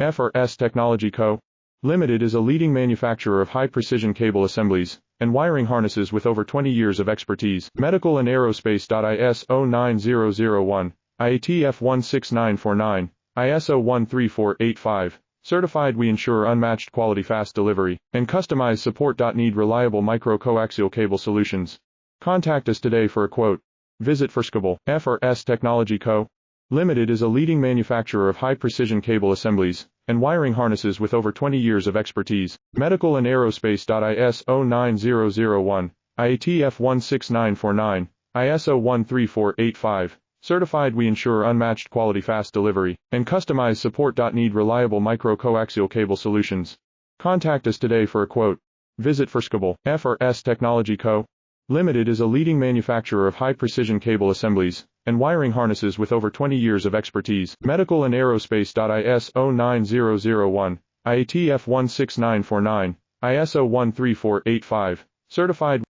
Opa843 Technology Co. Limited is a leading manufacturer of high-precision cable assemblies and wiring harnesses with over 20 years of expertise. Medical and aerospace. ISO 9001, IATF 16949, ISO 13485. Certified. We ensure unmatched quality, fast delivery, and customized support. Need reliable micro-coaxial cable solutions. Contact us today for a quote. Visit Firskable. Opa843 Technology Co. Limited is a leading manufacturer of high-precision cable assemblies and wiring harnesses with over 20 years of expertise. Medical and aerospace. ISO 9001, IATF 16949, ISO 13485. Certified. We ensure unmatched quality, fast delivery, and customized support. Need reliable micro-coaxial cable solutions. Contact us today for a quote. Visit Firskable. Opa843 Technology Co. Limited is a leading manufacturer of high-precision cable assemblies and wiring harnesses with over 20 years of expertise. Medical and aerospace. ISO 9001, IATF 16949, ISO 13485. Certified.